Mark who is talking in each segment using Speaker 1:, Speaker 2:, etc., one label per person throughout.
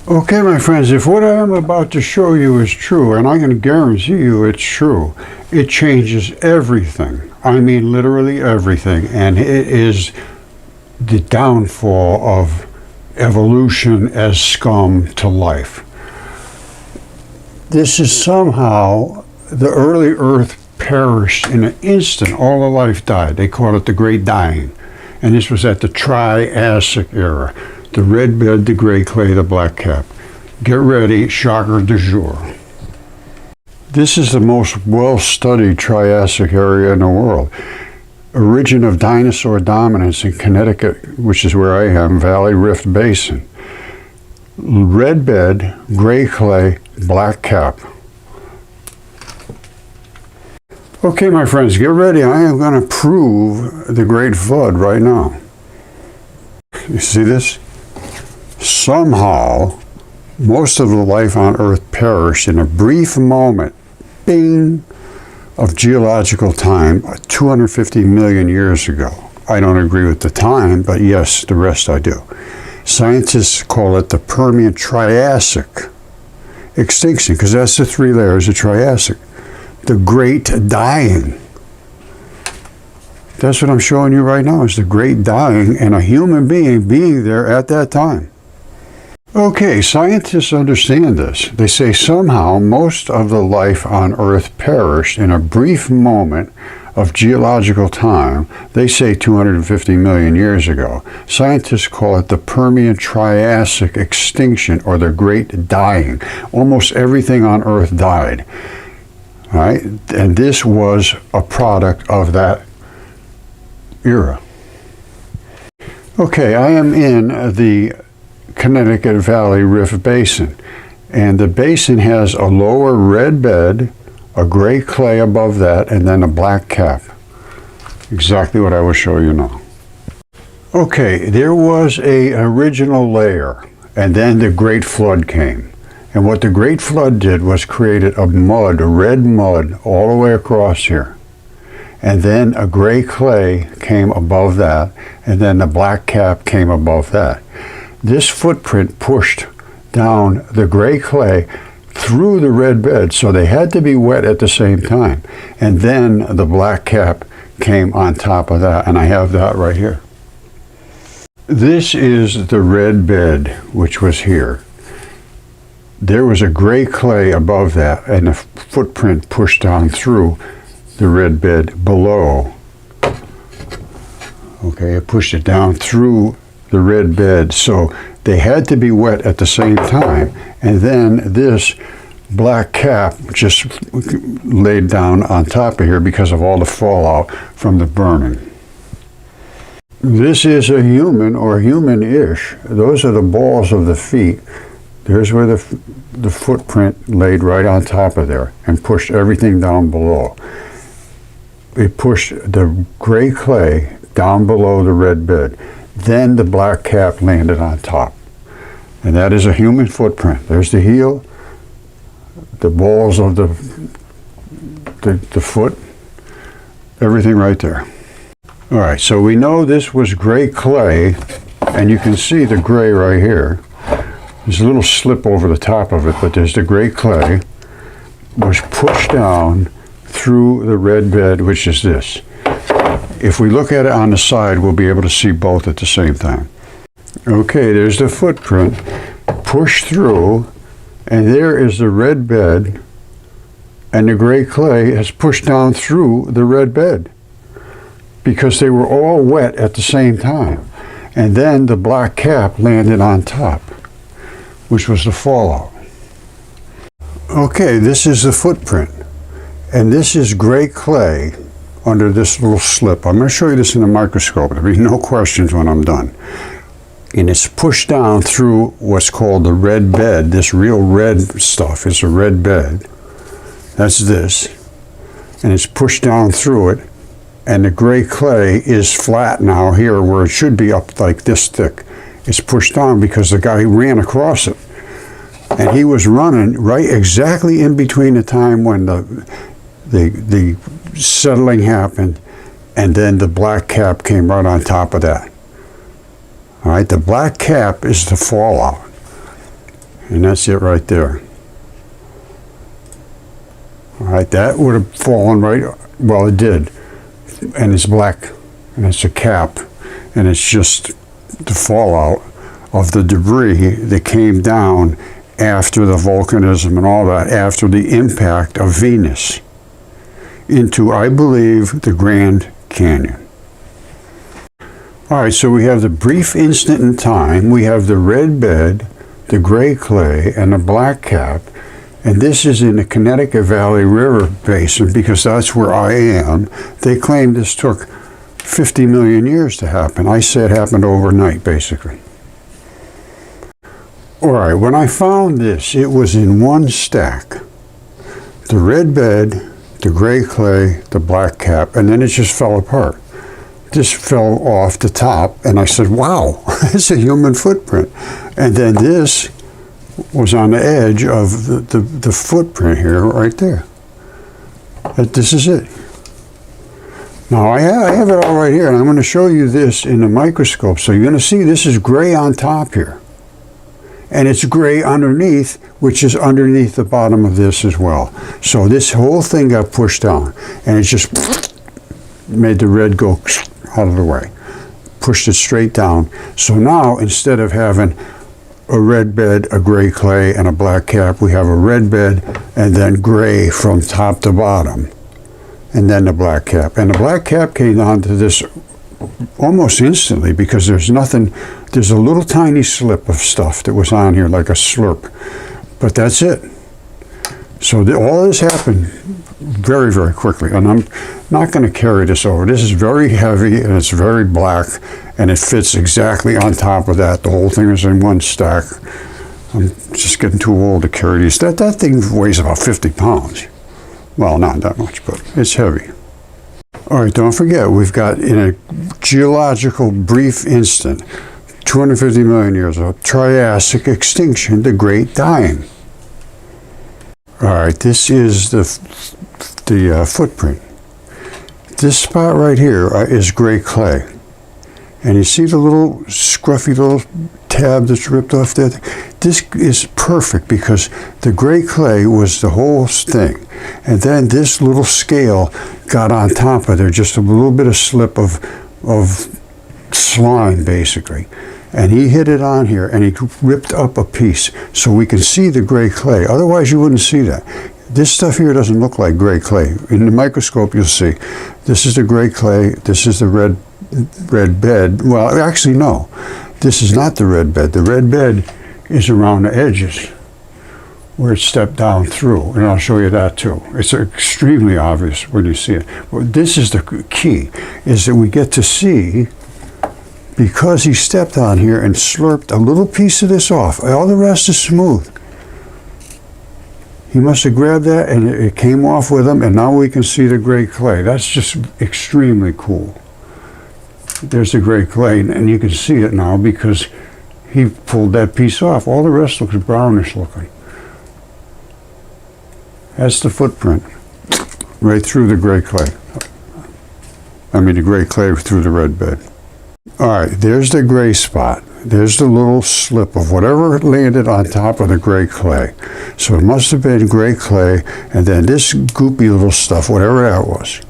Speaker 1: Okay, my friends, if what I am about to show you is true, and I can guarantee you it's true, it changes everything. I mean literally everything, and it is the downfall of evolution as scum to life. This is somehow the early Earth perished in an instant. All the life died. They call it the Great Dying. And this was at the Triassic era. The red bed, the gray clay, the black cap. Get ready, shocker du jour. This is the most well-studied Triassic area in the world. Origin of dinosaur dominance in Connecticut, which is where I am, Valley Rift Basin. Red bed, gray clay, black cap. Okay, my friends, get ready. I am going to prove the Great Flood right now. You see this? Somehow, most of the life on Earth perished in a brief moment, bing, of geological time 250 million years ago. I don't agree with the time, but yes, the rest I do. Scientists call it the Permian Triassic extinction, because that's the three layers of Triassic. The Great Dying. That's what I'm showing you right now, is the Great Dying and a human being there at that time. Okay, scientists understand this. They say somehow most of the life on Earth perished in a brief moment of geological time. They say 250 million years ago. Scientists call it the Permian Triassic extinction, or the Great Dying. Almost everything on Earth died. All right? And this was a product of that era. Okay, I am in the Connecticut Valley Rift Basin, and the basin has a lower red bed, a gray clay above that, and then a black cap. Exactly what I will show you now. Okay, there was an original layer, and then the Great Flood came. And what the Great Flood did was created a mud, a red mud, all the way across here. And then a gray clay came above that, and then the black cap came above that. This footprint pushed down the gray clay through the red bed, so they had to be wet at the same time. And then the black cap came on top of that, and I have that right here. This is the red bed, which was here. There was a gray clay above that, and the footprint pushed down through the red bed below. Okay, it pushed it down through the red bed, so they had to be wet at the same time. And then this black cap just laid down on top of here because of all the fallout from the burning. This is a human, or human-ish. Those are the balls of the feet. There's where the footprint laid right on top of there and pushed everything down below. It pushed the gray clay down below the red bed. Then the black cap landed on top. And that is a human footprint. There's the heel, the balls of the foot, everything right there. All right, so we know this was gray clay, and you can see the gray right here. There's a little slip over the top of it, but there's the gray clay was pushed down through the red bed, which is this. If we look at it on the side, we'll be able to see both at the same time. Okay, there's the footprint pushed through, and there is the red bed, and the gray clay has pushed down through the red bed because they were all wet at the same time. And then the black cap landed on top, which was the fallout. Okay, this is the footprint, and this is gray clay under this little slip. I'm going to show you this in the microscope. There'll be no questions when I'm done. And it's pushed down through what's called the red bed. This real red stuff is a red bed. That's this. And it's pushed down through it. And the gray clay is flat now here, where it should be up like this thick. It's pushed down because the guy ran across it. And he was running right exactly in between the time when the settling happened, and then the black cap came right on top of that. All right, the black cap is the fallout. And that's it right there. All right, that would have fallen right, well, it did. And it's black, and it's a cap, and it's just the fallout of the debris that came down after the volcanism and all that, after the impact of Venus into, I believe, the Grand Canyon. All right, so we have the brief instant in time. We have the red bed, the gray clay, and the black cap. And this is in the Connecticut Valley River Basin because that's where I am. They claim this took 50 million years to happen. I say it happened overnight, basically. All right, when I found this, it was in one stack. The red bed, the gray clay, the black cap, and then it just fell apart. This fell off the top, and I said, wow, it's a human footprint. And then this was on the edge of the footprint here, right there. This is it. Now I have it all right here, and I'm going to show you this in the microscope. So you're going to see this is gray on top here. And it's gray underneath, which is underneath the bottom of this as well. So this whole thing got pushed down, and it just made the red go out of the way. Pushed it straight down. So now, instead of having a red bed, a gray clay, and a black cap, we have a red bed and then gray from top to bottom, and then the black cap. And the black cap came onto this almost instantly because there's nothing, there's a little tiny slip of stuff that was on here like a slurp, but that's it. So all this happened very, very quickly, and I'm not going to carry this over. This is very heavy and it's very black, and it fits exactly on top of that. The whole thing is in one stack. I'm just getting too old to carry these. That thing weighs about 50 pounds. Well, not that much, but it's heavy. All right, don't forget, we've got in a geological brief instant, 250 million years of Triassic extinction, the Great Dying. All right, this is the footprint. This spot right here is gray clay. And you see the little scruffy little tab that's ripped off there? This is perfect because the gray clay was the whole thing. And then this little scale got on top of there, just a little bit of slip of slime, basically. And he hit it on here, and he ripped up a piece so we can see the gray clay. Otherwise, you wouldn't see that. This stuff here doesn't look like gray clay. In the microscope, you'll see. This is the gray clay. This is the red bed. Well, actually, no. This is not the red bed. The red bed is around the edges where it stepped down through, and I'll show you that too. It's extremely obvious when you see it. Well, this is the key, is that we get to see, because he stepped on here and slurped a little piece of this off. All the rest is smooth. He must have grabbed that and it came off with him, and now we can see the gray clay. That's just extremely cool. There's the gray clay, and you can see it now because he pulled that piece off. All the rest looks brownish looking. That's the footprint right through the gray clay. I mean the gray clay through the red bed. All right, there's the gray spot. There's the little slip of whatever landed on top of the gray clay. So it must have been gray clay, and then this goopy little stuff, whatever that was.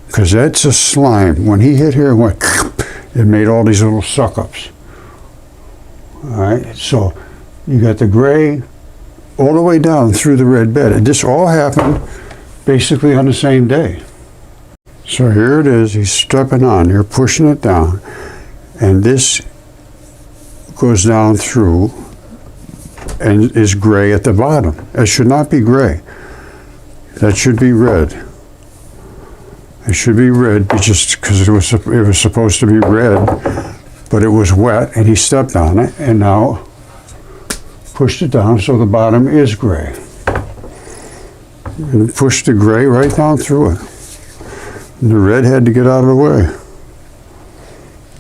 Speaker 1: Because that's a slime. When he hit here, it made all these little suck-ups. All right, so you got the gray all the way down through the red bed. And this all happened basically on the same day. So here it is, he's stepping on here, pushing it down, and this goes down through and is gray at the bottom. It should not be gray. That should be red. It should be red just because it was supposed to be red, but it was wet, and he stepped on it, and now pushed it down so the bottom is gray. And pushed the gray right down through it. And the red had to get out of the way.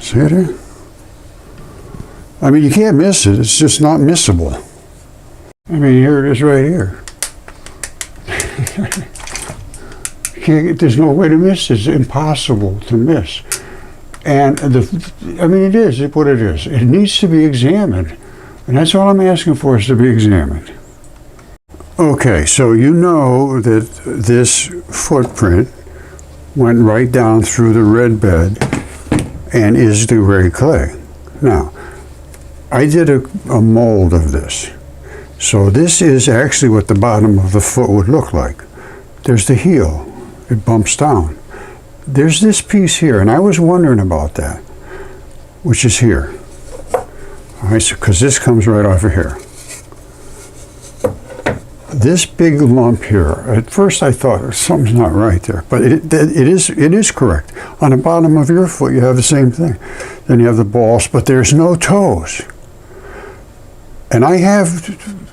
Speaker 1: See it here? I mean, you can't miss it. It's just not missable. I mean, here it is right here. There's no way to miss it. It's impossible to miss. And I mean, it is what it is. It needs to be examined. And that's all I'm asking for, is to be examined. Okay, so you know that this footprint went right down through the red bed and is the gray clay. Now, I did a mold of this. So this is actually what the bottom of the foot would look like. There's the heel. It bumps down. There's this piece here, and I was wondering about that, which is here. All right, so because this comes right off of here. This big lump here, at first I thought something's not right there, but it is correct. On the bottom of your foot you have the same thing. Then you have the balls, but there's no toes. And I have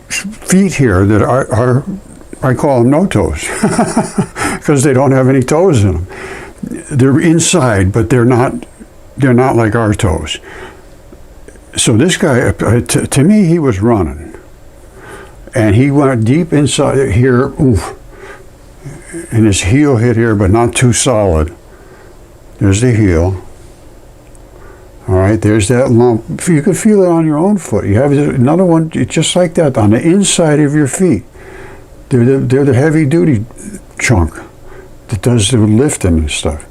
Speaker 1: feet here that are I call them no toes, because they don't have any toes in them. They're inside, but they're not like our toes. So this guy, to me, he was running. And he went deep inside here, oof, and his heel hit here, but not too solid. There's the heel. All right, there's that lump. You can feel it on your own foot. You have another one just like that on the inside of your feet. They're the heavy-duty chunk that does the lifting and stuff.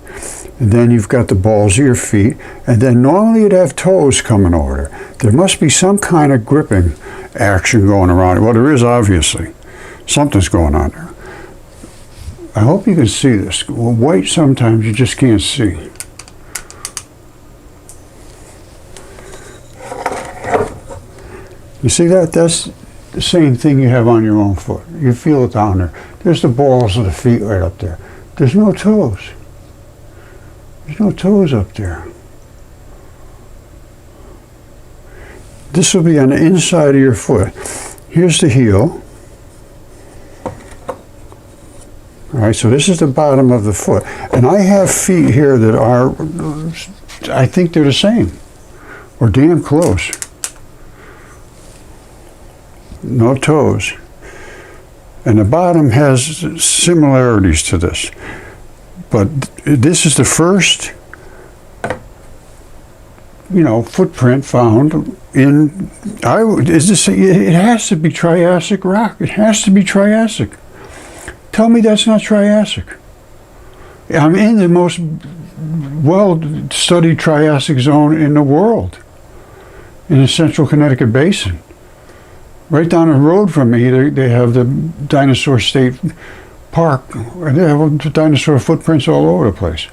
Speaker 1: And then you've got the balls of your feet, and then normally you'd have toes coming over there. There must be some kind of gripping action going around it. Well, there is, obviously. Something's going on there. I hope you can see this. Well, white sometimes you just can't see. You see that? That's the same thing you have on your own foot. You feel it down there. There's the balls of the feet right up there. There's no toes. There's no toes up there. This will be on the inside of your foot. Here's the heel. All right, so this is the bottom of the foot. And I have feet here that are, I think they're the same, or damn close. No toes. And the bottom has similarities to this. But this is the first, footprint found in, it has to be Triassic rock. It has to be Triassic. Tell me that's not Triassic. I'm in the most well-studied Triassic zone in the world, in the central Connecticut basin. Right down the road from me, they have the Dinosaur State Park, and they have dinosaur footprints all over the place.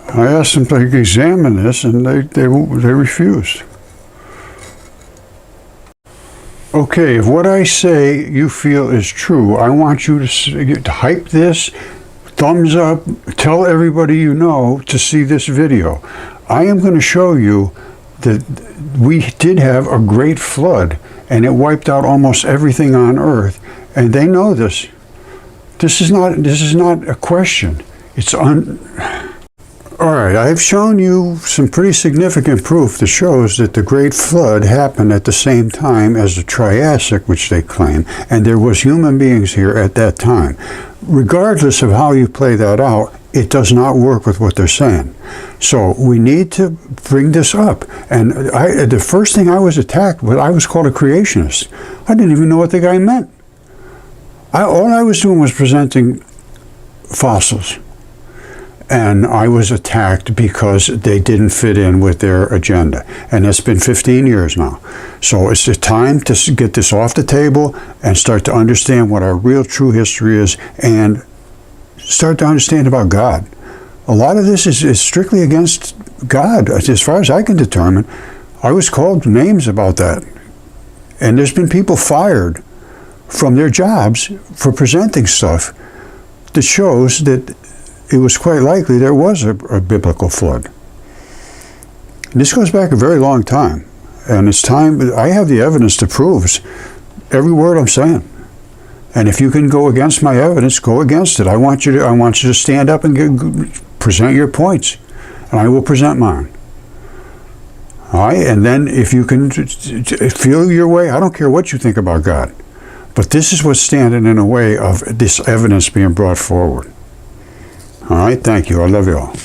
Speaker 1: I asked them to examine this, and they refused. Okay, if what I say you feel is true, I want you to hype this, thumbs up, tell everybody you know to see this video. I am going to show you that we did have a great flood, and it wiped out almost everything on Earth, and they know this. This is not a question. All right, I've shown you some pretty significant proof that shows that the Great Flood happened at the same time as the Triassic, which they claim, and there was human beings here at that time. Regardless of how you play that out, it does not work with what they're saying. So we need to bring this up. And the first thing I was attacked with, I was called a creationist. I didn't even know what the guy meant. All I was doing was presenting fossils. And I was attacked because they didn't fit in with their agenda. And it's been 15 years now. So it's the time to get this off the table and start to understand what our real true history is and start to understand about God. A lot of this is strictly against God. As far as I can determine, I was called names about that. And there's been people fired from their jobs for presenting stuff that shows that it was quite likely there was a biblical flood. And this goes back a very long time. And it's time, I have the evidence that proves every word I'm saying. And if you can go against my evidence, go against it. I want you to stand up and present your points. And I will present mine. All right? And then if you can feel your way, I don't care what you think about God. But this is what's standing in the way of this evidence being brought forward. All right, thank you. I love you all.